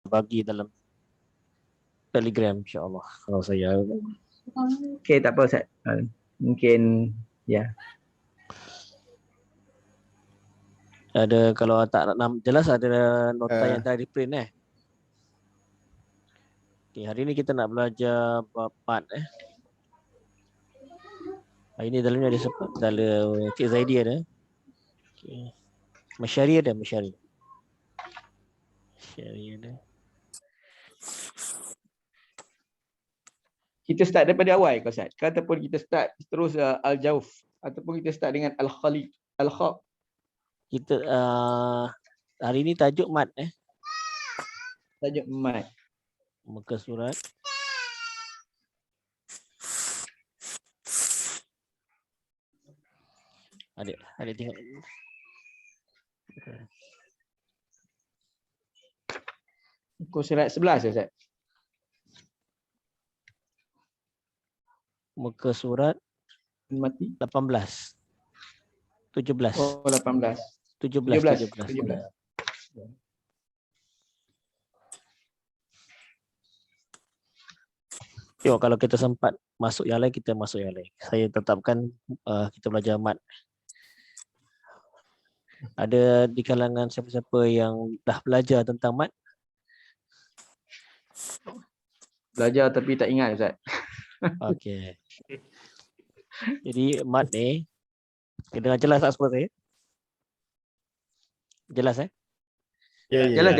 bagi dalam Telegram insya-Allah kalau saya. Okey, tak apa Ustaz. Mungkin ya. Ada kalau tak nak jelas ada nota yang tadi print Okay, hari ni kita nak belajar bab mat Ini dalamnya ada siapa? Dalam Cik Zaidi ada. Okay. Masyari ada, Masyari. Masyari ada. Kita start daripada awal ke Ustaz? Ataupun kita start terus Al-Jauf ataupun kita start dengan Al-Khaliq, Al-Kha. Kita hari ni tajuk mat Tajuk mat. Muka surat. Adik tengok. Muka surat 11 Ustaz. Muka surat Mati 18. 17. Oh 18. 17. Tengok kalau kita sempat masuk yang lain, kita masuk yang lain. Saya tetapkan kita belajar mat. Ada di kalangan siapa-siapa yang dah belajar tentang mat? Belajar tapi tak ingat Ustaz. Okey. Jadi mat ni, kita dengar jelas tak suara saya? Jelas Jelas.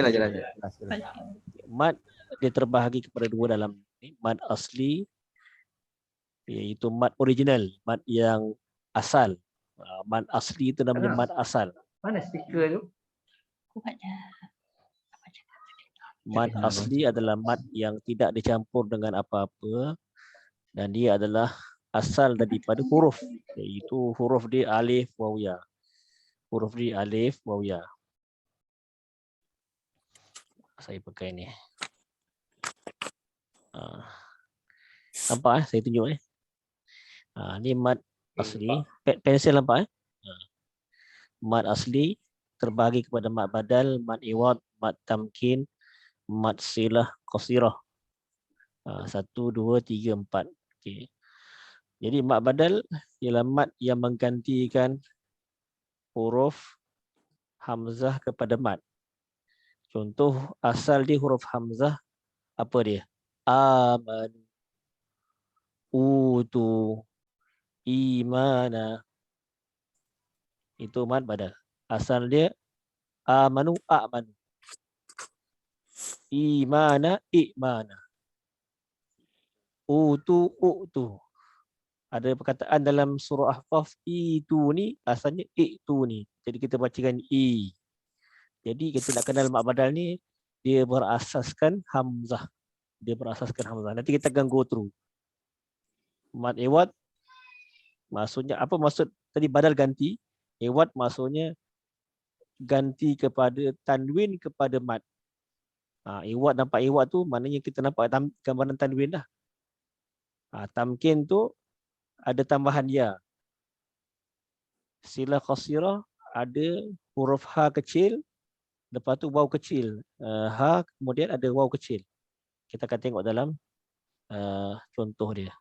Mat dia terbahagi kepada dua dalam ni, mat asli iaitu mat original, mat yang asal. Mat asli itu namanya mat asal. Mana stiker tu? Mat asli adalah mat yang tidak dicampur dengan apa-apa dan dia adalah asal daripada huruf, iaitu huruf di alif waw ya. Huruf di alif waw ya. Saya pakai ni. Nampak saya tunjuk ni mat asli. Pensel nampak Mat asli terbahagi kepada mat badal, mat iwad, mat tamkin, mat silah qasirah. 1 2 3 4. Okey. Jadi mat badal ialah mat yang menggantikan huruf hamzah kepada mat. Contoh asal dia huruf hamzah, apa dia? Aman, utu, imana. Itu mat badal. Asal dia amanu, a'manu. Imana, i'mana. Utu, u'tu. Ada perkataan dalam surah Ahqaf, itu ni asalnya itu ni. Jadi kita bacakan i. Jadi kita nak kenal mat badal ni, dia berasaskan hamzah. Nanti kita akan go through. Mat iwad maksudnya apa maksud tadi badal ganti? Iwad maksudnya ganti kepada tanwin kepada mat. Iwad, nampak iwad tu maknanya kita nampak gambaran tanwin dah. Tamkin tu ada tambahan ya. Silah qasirah ada huruf ha kecil, lepas tu waw kecil. Ha kemudian ada waw kecil. Kita akan tengok dalam contoh dia.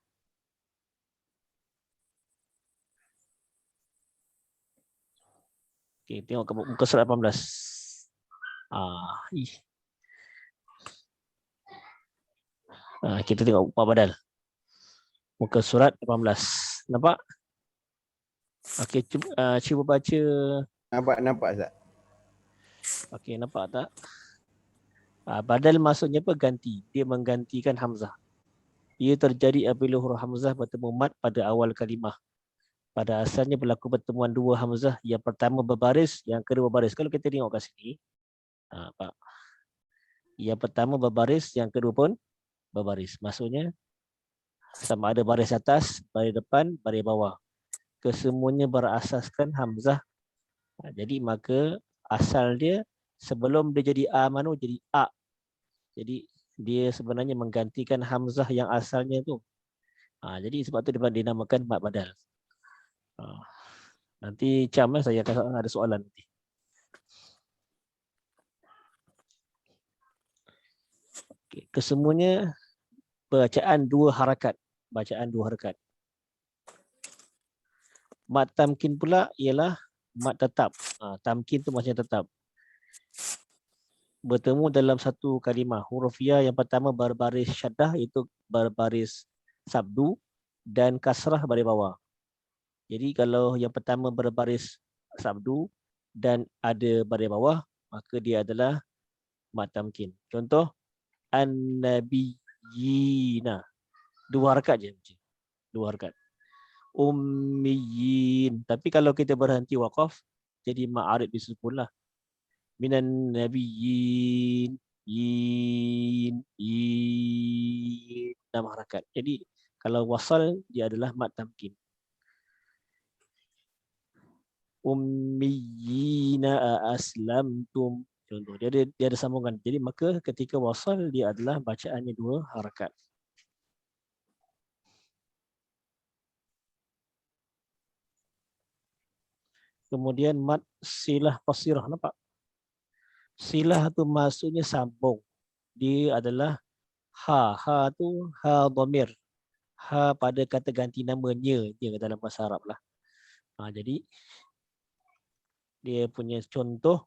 Okey, tengok ke muka surat 18. Kita tengok mat badal. Muka surat 18. Nampak? Okey, cuba baca. Nampak Ustaz. Okey, nampak tak? Badal maksudnya apa? Ganti. Dia menggantikan hamzah. Ia terjadi apabila huruf hamzah bertemu mat pada awal kalimah. Pada asalnya berlaku pertemuan dua hamzah. Yang pertama berbaris, yang kedua berbaris. Kalau kita tengok kat sini, Pak. Yang pertama berbaris, yang kedua pun berbaris. Maksudnya sama ada baris atas, baris depan, baris bawah. Kesemuanya berasaskan hamzah. Jadi maka asal dia sebelum dia jadi amanu jadi a. Jadi dia sebenarnya menggantikan hamzah yang asalnya tu. Jadi sebab tu dia dinamakan mat badal. Nanti Cam saya akan ada soalan nanti. Okay. Kesemuanya bacaan dua harakat. Bacaan dua harakat. Mat tamkin pula ialah mat tetap. Tamkin tu maksudnya tetap. Bertemu dalam satu kalimah. Huruf ya yang pertama berbaris syaddah, itu berbaris sabdu, dan kasrah baris bawah. Jadi kalau yang pertama berbaris sabdu dan ada baris bawah, maka dia adalah mat tamkin. Contoh, an-nabiyina. Dua harakat je. Dua harakat. Ummiyin. Tapi kalau kita berhenti waqaf, jadi ma'arif disukun lah. Minan nabiyyin. Yin. 6 harakat. Jadi kalau wasal, dia adalah mat tamkin. Ummiyina aslamtum. Contoh, dia ada sambungan. Jadi maka ketika wasal, dia adalah bacaannya dua harakat. Kemudian mat silah qasirah, nampak? Silah tu maksudnya sambung. Dia adalah ha. Ha tu ha dhamir. Ha pada kata ganti nama nya dalam bahasa Arab lah. Jadi dia punya contoh,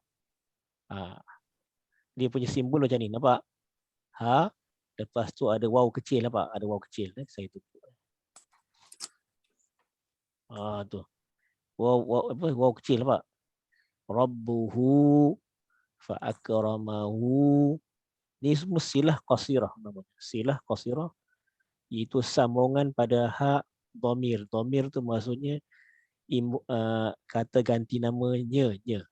dia punya simbol macam ni, nampak? Ha, lepas tu ada waw kecil, nampak? Ada waw kecil. Saya tutup. Tu. Waw kecil, nampak? Rabbuhu fa'akramahu. Ni semua silah qasirah namanya. Silah qasirah iaitu sambungan pada ha dhamir. Dhamir tu maksudnya kata ganti namanya nya.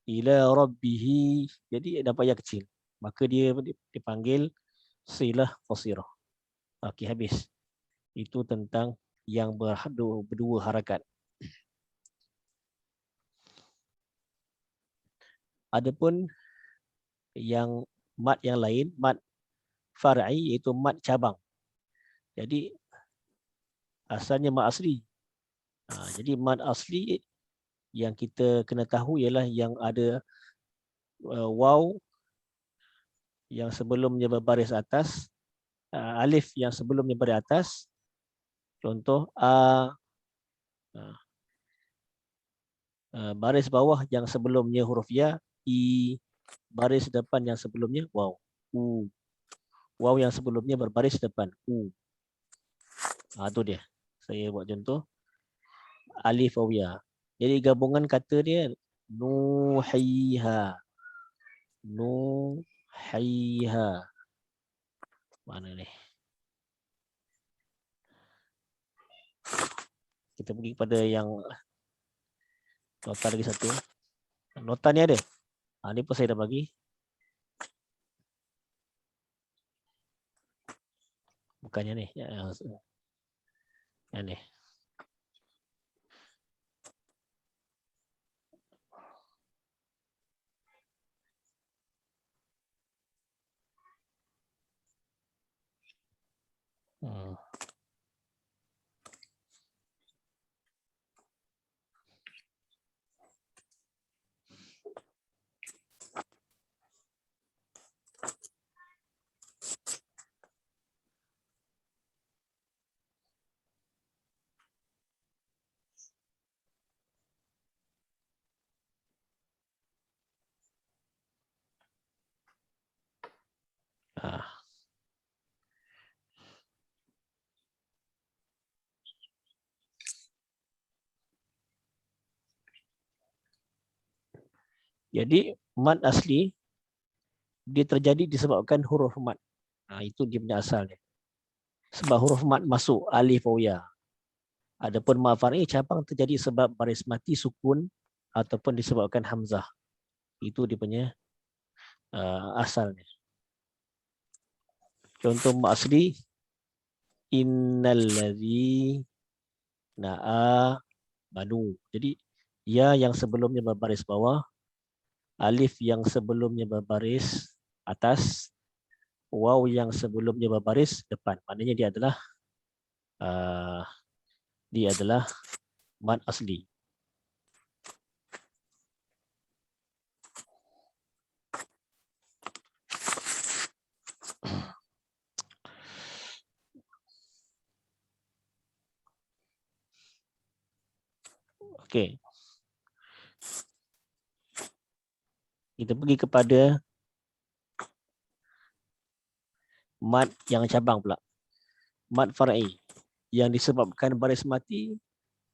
Ila rabbihi. Jadi dapat yang kecil. Maka dia dipanggil silah qasirah. Okey, habis. Itu tentang yang berdua harakat. Adapun yang mat yang lain, mat far'i, iaitu mat cabang. Jadi asalnya mat asli. Jadi mat asli yang kita kena tahu ialah yang ada waw yang sebelumnya berbaris atas, alif yang sebelumnya berbaris atas. Contoh baris bawah yang sebelumnya huruf ya, i, baris depan yang sebelumnya waw, u. Waw yang sebelumnya berbaris depan u. Tu dia. Saya buat contoh. Alif waw ya. Jadi gabungan kata dia nuhiha. Nuhiha. Mana ni? Kita pergi pada yang nota lagi satu. Nota ni ada. Ni pun saya dah bagi. Bukannya ni. Yang ni. Jadi mat asli dia terjadi disebabkan huruf mat. Itu dia punya asalnya. Sebab huruf mat masuk alif waw ya. Adapun mat far'i cabang terjadi sebab baris mati sukun ataupun disebabkan hamzah. Itu dia punya asalnya. Contoh mat asli, innalladzi na'a manu. Jadi ya yang sebelumnya berbaris bawah, alif yang sebelumnya berbaris atas, waw yang sebelumnya berbaris depan. Maknanya dia adalah mat asli. Okey. Kita pergi kepada mad yang cabang pula. Mad far'i yang disebabkan baris mati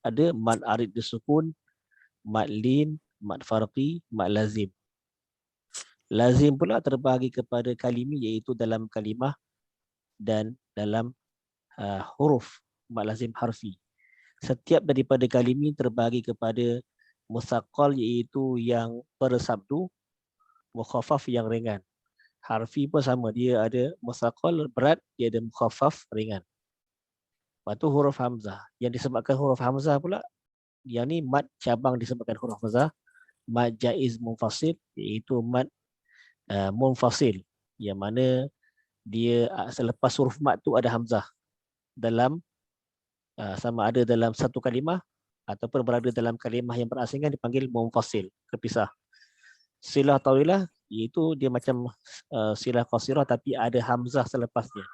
ada mad arid disukun, mad lin, mad farqi, mad lazim. Lazim pula terbahagi kepada kalimi iaitu dalam kalimah dan dalam huruf mad lazim harfi. Setiap daripada kalimi terbahagi kepada musaqqal iaitu yang bersabdu, mukhaffaf yang ringan. Harfi pun sama, dia ada musaqqal berat, dia ada mukhaffaf ringan. Lepas tu huruf hamzah. Yang disebabkan huruf hamzah pula, yang ni mad cabang disebabkan huruf hamzah, mad jaiz munfasil iaitu mad munfasil yang mana dia selepas huruf mad tu ada hamzah dalam sama ada dalam satu kalimah ataupun berada dalam kalimah yang berasingan dipanggil munfasil, terpisah. Silah tawilah iaitu dia macam silah qasirah tapi ada hamzah selepasnya.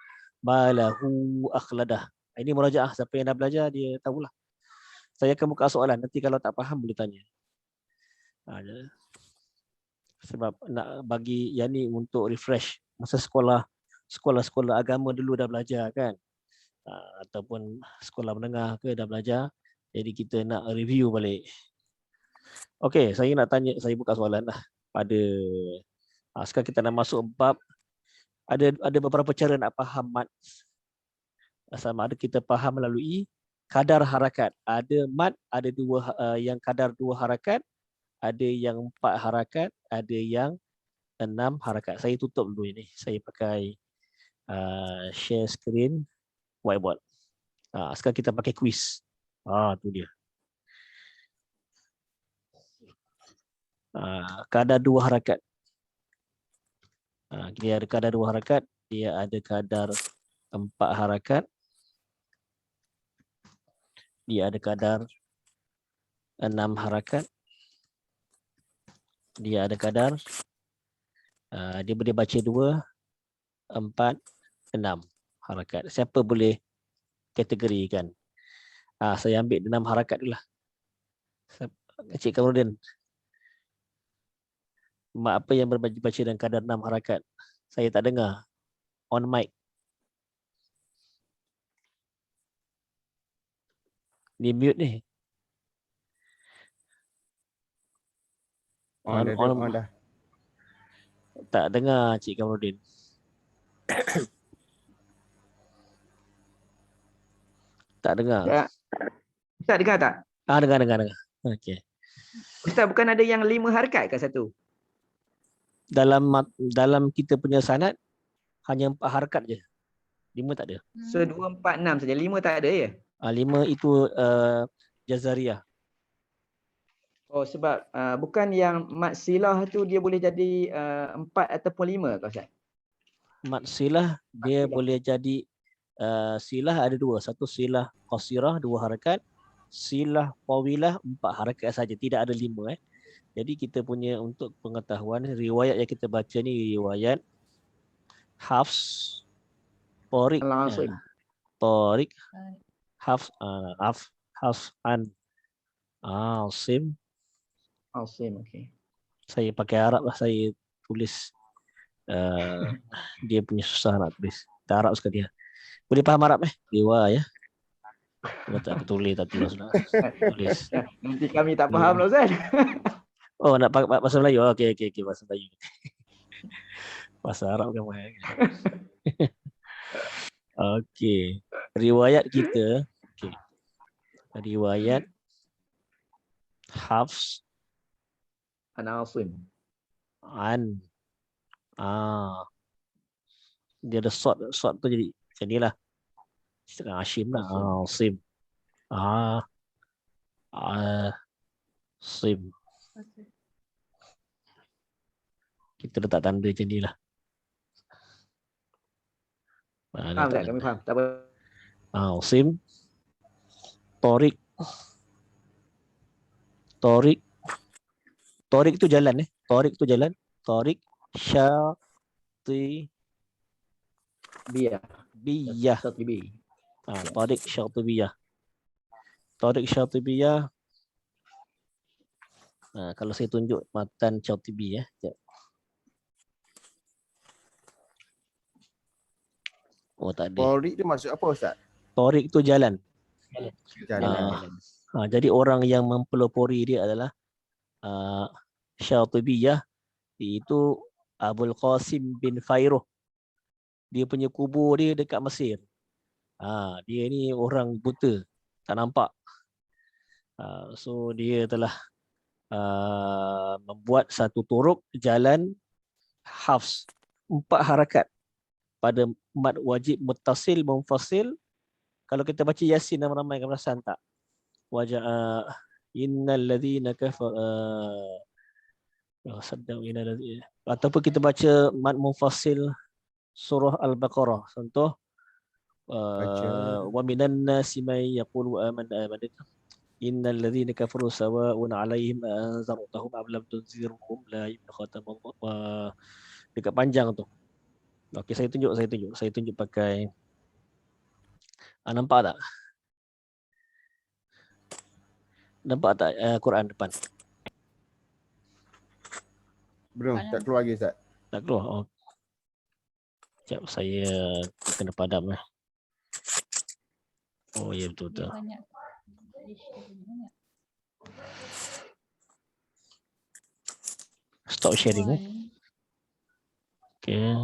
Malahu akhladah. Ini murajaah, siapa yang dah belajar dia tahulah. Saya akan buka soalan, nanti kalau tak faham boleh tanya. Sebab nak bagi yang ni untuk refresh masa sekolah agama dulu dah belajar kan, ataupun sekolah menengah ke dah belajar, jadi kita nak review balik. Okey, saya nak tanya, saya buka soalan lah pada sekarang kita nak masuk bab. Ada beberapa cara nak faham mad. Sama ada kita faham melalui kadar harakat. Ada mad, ada yang kadar 2 harakat, ada yang 4 harakat, ada yang 6 harakat. Saya tutup dulu ini. Saya pakai share screen whiteboard. Sekarang kita pakai quiz. Tu dia. Kadar 2 harakat. Dia ada kadar 2 harakat, dia ada kadar 4 harakat, dia ada kadar 6 harakat, dia ada kadar dia boleh baca 2, 4, 6 harakat. Siapa boleh kategorikan? Saya ambil 6 harakat dulu lah. Encik Kamarudin, mak apa yang berbaca dengan kadar 6 harakat? Saya tak dengar. On mic. Di mute ni. On dah. Tak dengar Cik Kamarudin. Tak dengar. Tak. Ustaz dengar tak? Dengar. Okey. Ustaz bukan ada yang 5 harakat ke satu? Dalam kita punya sanad hanya 4 harakat je. 5 tak ada. So 2, 4, 6 saja. 5 tak ada ya? 5 itu jazariyah. Oh sebab bukan yang mad silah tu dia boleh jadi 4 ataupun 5 ke Ustaz? Mad silah dia boleh jadi silah ada 2. Satu silah qasirah 2 harakat, silah tawilah 4 harakat saja, tidak ada 5 Jadi kita punya untuk pengetahuan riwayat yang kita baca ni riwayat Hafs, Tariq, Tariq, Hafs, Hafs Asim. Okey. Saya pakai Arab lah, saya tulis dia punya susah nak tulis. Tak Arab sekali dia. Boleh faham Arab Dewa ya. Tak tulis sudah. Tulis. Nanti kami tak faham lah Ustaz. Oh, nak bahasa Melayu. Okey bahasa Melayu. Bahasa Arab kan mai. Okey. Riwayat kita, riwayat Hafs Asim. dia ada short tu jadi macam nilah. Setengah Hashim lah. Asim. Asim. Kita letak tanda macam ni lah. Faham tak? Kami faham. Tak apa. Asim. Tariq. Tariq tu jalan Tariq tu jalan. Tariq Syatibiyah. Tariq Syatibiyah. Tariq Syatibiyah. Kalau saya tunjuk matan Syatibi ya. Sekejap. Oh tak ada. Torik tu maksud apa Ustaz? Torik tu jalan. Jalan. Jadi orang yang mempelopori dia adalah Syatibiyah, iaitu Abul Qasim bin Fairuh. Dia punya kubur dia dekat Mesir. Dia ni orang buta, tak nampak. So dia telah membuat satu turuk jalan hafs 4 harakat pada mad wajib muttasil munfasil. Kalau kita baca Yasin ramai akan perasan tak? Wajah innal ladzina kafar ataupun kita baca mad munfasil surah Al-Baqarah. Contoh wa minan nasi may yaqulu amanna innal ladzina kafaru sawa'un 'alaihim anzartahum am lam tunzirhum la yu'minun. Dekat panjang tu. Okey, saya tunjuk pakai nampak tak? Nampak tak Quran depan? Belum, tak keluar lagi Ustaz. Tak keluar. Oh. Sekejap, saya kena padam lah. Oh ya, betul. Stop sharing. Okay.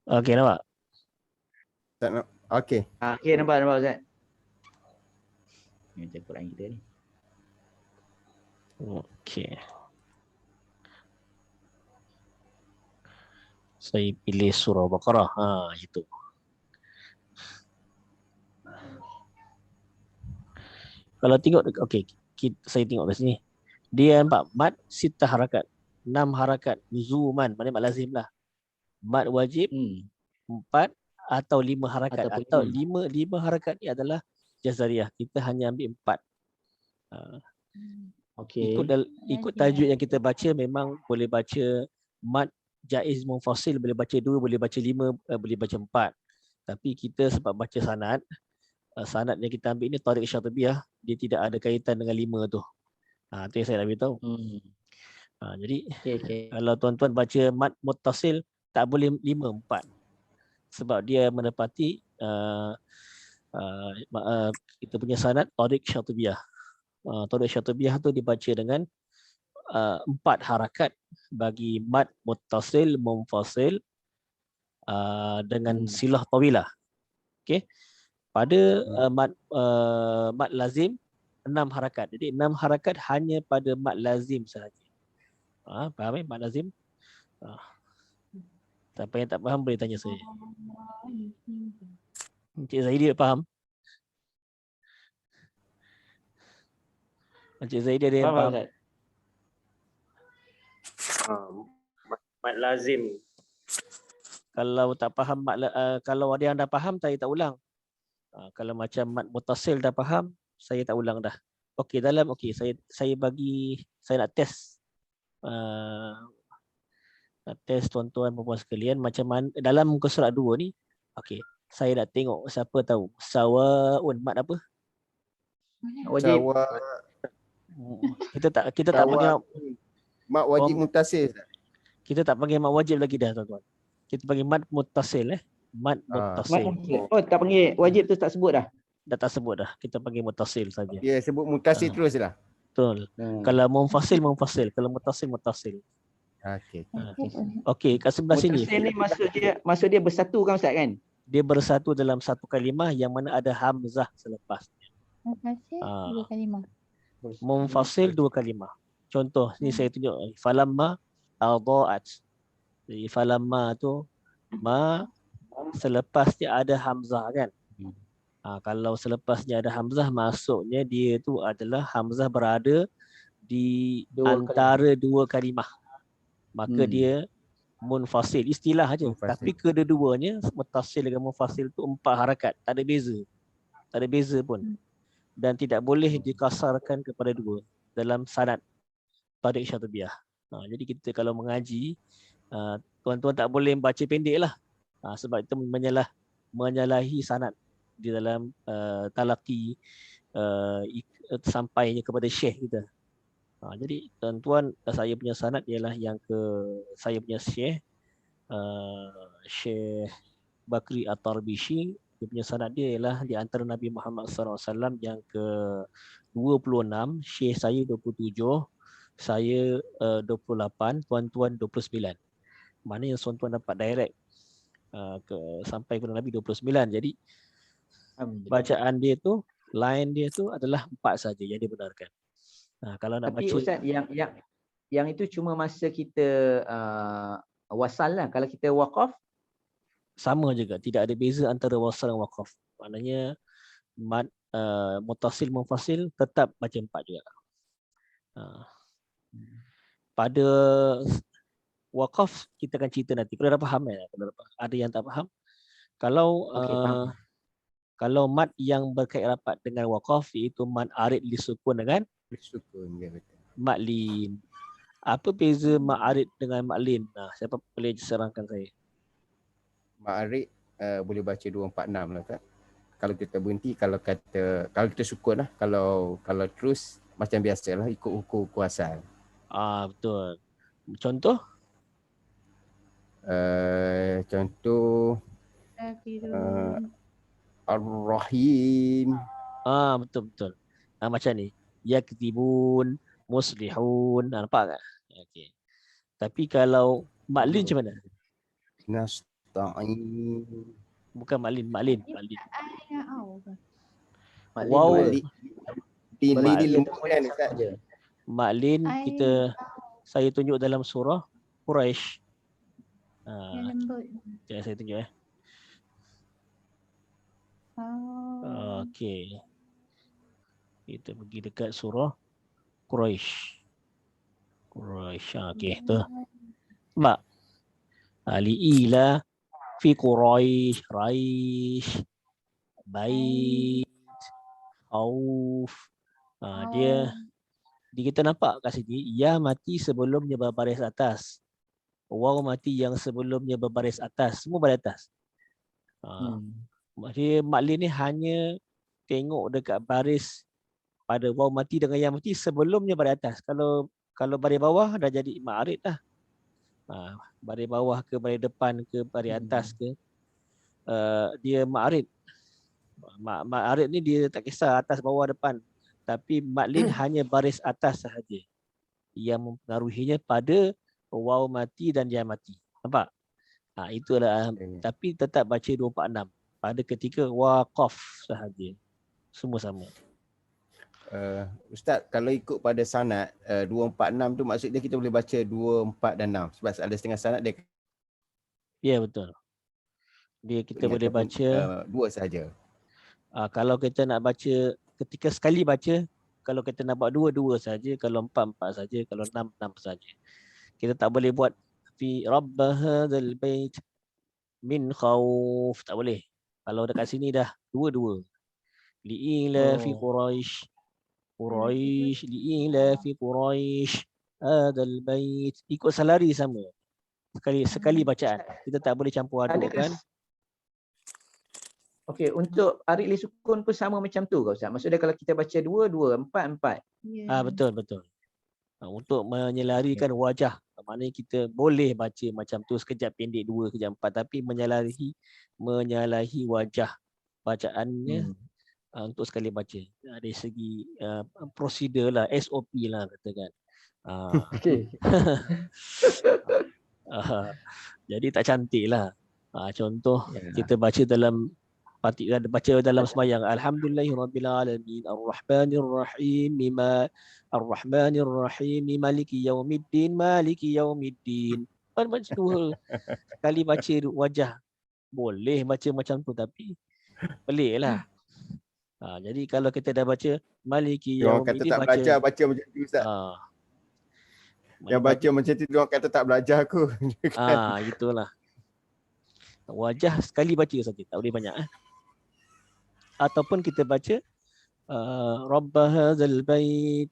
Okay, nampak? Tak nak. Okey. Okay, nampak Ustaz. Ini macam Quran kita ni. Okay. Saya pilih surah Baqarah. Itu. Kalau tengok, okay, saya tengok kat sini. Dia nampak mad sitah harakat. 6 harakat. Zuman, maknanya mad lazim lah. Mad wajib 4 atau 5 harakat. Atau 5 harakat ni adalah jazariyah. Kita hanya ambil 4. Okay. Ikut tajuk yang kita baca, memang boleh baca mad jaiz munfasil, boleh baca 2, boleh baca 5, boleh baca 4. Tapi kita sebab baca sanad yang kita ambil ni Tariq Syatibiyah, dia tidak ada kaitan dengan 5 tu. Itu yang saya nak beritahu. Jadi kalau tuan-tuan baca mad muttasil, tak boleh 5, 4. Sebab dia menepati kita punya sanad Tariq Syatibiyah. Tariq Syatibiyah tu dibaca dengan 4 harakat bagi mad muttasil munfasil dengan silah tawilah. Okey. Pada mad lazim 6 harakat. Jadi 6 harakat hanya pada mad lazim sahaja. Faham mad lazim? Siapa yang tak faham boleh tanya saya. Encik Zaidi faham? Encik Zaidi ada yang faham? Mad lazim. Kalau tak faham kalau ada yang dah faham, saya tak ulang. Kalau macam mad muttasil dah faham, saya tak ulang dah. Okey, saya nak test. Nak test tuan-tuan puan sekalian macam mana dalam muka surat 2 ni. Okey, saya nak tengok siapa tahu sawaun mad apa? Wajib. Kita tak panggil mad wajib muttasil. Kita tak panggil mad wajib lagi dah tuan-tuan. Kita panggil mad muttasil Mad muttasil. Tak panggil wajib tu tak sebut dah. Dah tak sebut dah. Kita panggil muttasil saja. Ya, sebut muttasil teruslah. Betul. Kalau munfasil. Kalau muttasil. Okey, kat sebelah sini. Muttasil ni maksud dia bersatu kan Ustaz kan? Dia bersatu dalam satu kalimah yang mana ada hamzah selepasnya. Munfasil 2 kalimah. Munfasil 2 kalimah. Contoh ni saya tunjuk. Falamma adaat. Jadi falamma tu selepasnya ada hamzah kan. Kalau selepasnya ada hamzah, maksudnya dia tu adalah hamzah berada di antara 2 kalimah. Maka dia munfasil, istilah aja. Tapi kedua-duanya muttasil dengan munfasil tu 4 harakat, tak ada beza. Tak ada beza pun. Dan tidak boleh dikasarkan kepada 2 dalam sanad Tariq Syatibiyah. Jadi kita kalau mengaji, tuan-tuan tak boleh baca pendek lah. Sebab itu menyalahi sanad di dalam talaqi sampainya kepada syekh kita. Jadi tuan-tuan, saya punya sanad ialah yang saya punya syekh Syekh Bakri At-Tarbishi. Dia punya sanad dia ialah di antara Nabi Muhammad SAW yang ke-26, syekh saya 27, saya 28, tuan-tuan 29. Mana yang tuan-tuan dapat direct sampai kepada Nabi 29. Jadi bacaan dia tu, line dia tu adalah 4 saja yang dibenarkan. Kalau nak Tapi baca, Ustaz, yang itu cuma masa kita wasal lah. Kalau kita waqaf, sama juga, tidak ada beza antara wasal dan waqaf. Maknanya mad muttasil munfasil tetap baca 4 juga. Pada waqaf kita akan cerita nanti. Kalau dah faham ada yang tak faham. Kalau faham. kalau mad yang berkait rapat dengan waqaf iaitu mad arid disukun dengan Sukun dia betul. mad lin. Apa beza mad arid dengan mad lin? Siapa boleh serangkan saya? Ma'arif boleh baca 246 lah tak? Kalau kita berhenti, kalau kita sukun lah, kalau terus macam biasalah ikut hukum asal. Betul. Contoh? Contoh Ar-Rahim. Betul. Macam ni. Yaktibun, muslihun. Nampak tak? Okey. Tapi kalau maklin macam mana? Nasta'in. Bukan maklin. Maklin. Wow. Din Mak- lembut kan Ustaz? Maklin saya tunjuk dalam surah Quraisy. Yang lembut. Jangan saya tunjuk Okey. Kita pergi dekat surah Quraisy. Okey, tu. Nampak? Li'ila fi Quraisy, Raish, Bait, Khauf. Dia kita nampak kat sini, ya mati sebelumnya berbaris atas. Waw mati yang sebelumnya berbaris atas. Semua baris atas. Dia maklin ni hanya tengok dekat baris pada waw mati dengan ya mati sebelumnya baris atas. Kalau baris bawah dah jadi ma'arid dah. Baris bawah ke baris depan ke baris atas ke, dia ma'arid. Ma'arid ni dia tak kisah atas bawah depan, tapi maklin hanya baris atas sahaja yang mempengaruhinya pada waw mati dan ya mati. Nampak? Itulah. Tapi tetap baca 246 pada ketika waqaf sahaja. Semua sama. Ustaz, kalau ikut pada sanad 246 tu maksudnya kita boleh baca 2, 4 dan 6 sebab ada setengah sanad dia. Ya, betul. Kita boleh baca 2 saja. Kalau kita nak baca ketika sekali baca, kalau kita nak buat 2 saja, kalau 4 saja, kalau 6 saja. Kita tak boleh buat fi rabb hadzal bait min khauf, tak boleh. Kalau dekat sini dah 2. Li'ila fi Quraisy li'ila fi Quraisy hadzal bait, ikut salari sama. Sekali bacaan. Kita tak boleh campur aduk kan. Okey, untuk arid li sukun pun sama macam tu ke Ustaz? Maksudnya kalau kita baca 2, 4. Betul. Untuk menyelarikan wajah, maknanya kita boleh baca macam tu sekejap pendek 2, sekejap 4, tapi menyalahi wajah bacaannya untuk sekali baca. Dari segi prosedur lah, SOP lah katakan. Okey. Jadi tak cantik lah. Contoh kita baca dalam sembahyang, alhamdulillahirabbil alamin arrahmanir rahim maliki yaumiddin. Baca dua sekali baca wajah. Boleh baca macam tu tapi peliklah. Jadi kalau kita dah baca maliki yaumiddin, tak belajar baca macam tu Ustaz. Yang baca macam tu orang kata tak belajar aku. Itulah. Wajah sekali baca saja, tak boleh banyak. Ataupun kita baca rabb hadzal bait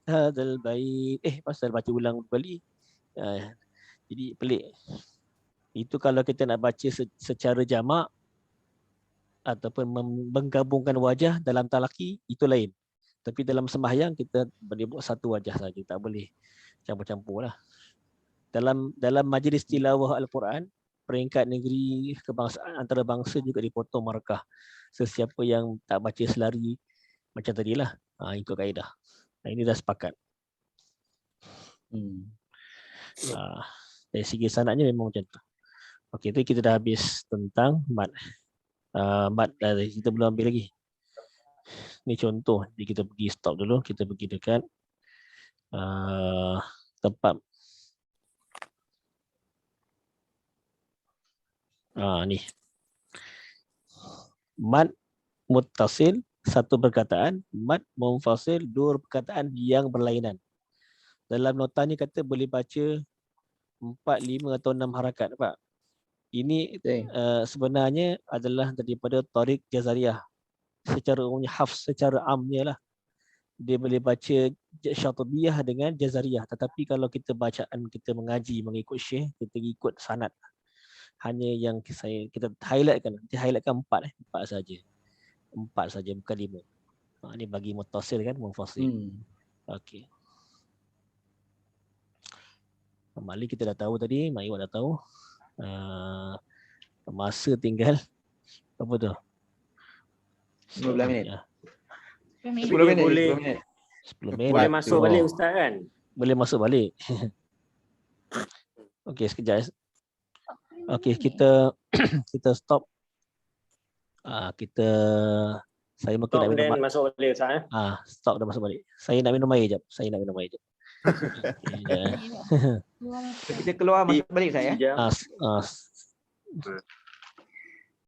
pasal baca ulang kembali. Jadi pelik. Itu kalau kita nak baca secara jamak ataupun menggabungkan wajah dalam talaki, itu lain. Tapi dalam sembahyang kita boleh buat satu wajah saja, tak boleh campur-campur lah. Dalam majlis tilawah Al-Quran, peringkat negeri kebangsaan antara bangsa juga dipotong markah. Sesiapa yang tak baca selari macam tadilah, ikut kaedah. Ini dah sepakat. Dari segi sanadnya memang macam tu. Okey, tu kita dah habis tentang mat. Mat kita belum ambil lagi. Ni contoh. Jadi kita pergi stop dulu. Kita pergi dekat tempat. Ni. Mat muttasil, satu perkataan. Mat munfasil, dua perkataan yang berlainan. Dalam nota ni kata boleh baca 4, 5 atau 6 harakat. Nampak? Ini sebenarnya adalah daripada Tariq Jazariyah. Secara umumnya Hafs secara amnya lah. Dia boleh baca Syatibiyah dengan Jazariyah. Tetapi kalau kita bacaan, kita mengaji mengikut Syekh, kita ikut sanad. Hanya yang kita highlightkan. Nanti highlightkan 4 saja. 4 saja, bukan 5. Ini bagi muttasil kan, munfasil. Okey. Mali kita dah tahu tadi, Mak Iwan dah tahu. Masa tinggal apa tu? 15 minit. 10 10 minit. Boleh. 10 minit. 10 minit. Boleh masuk balik Ustaz kan? Boleh masuk balik. Okey, sekejap. Okey, kita stop. Saya mungkin nak Stop minum dan masuk balik Ustaz. stop dah masuk balik. Saya nak minum air jap. Kita keluar masuk balik saya. Jam.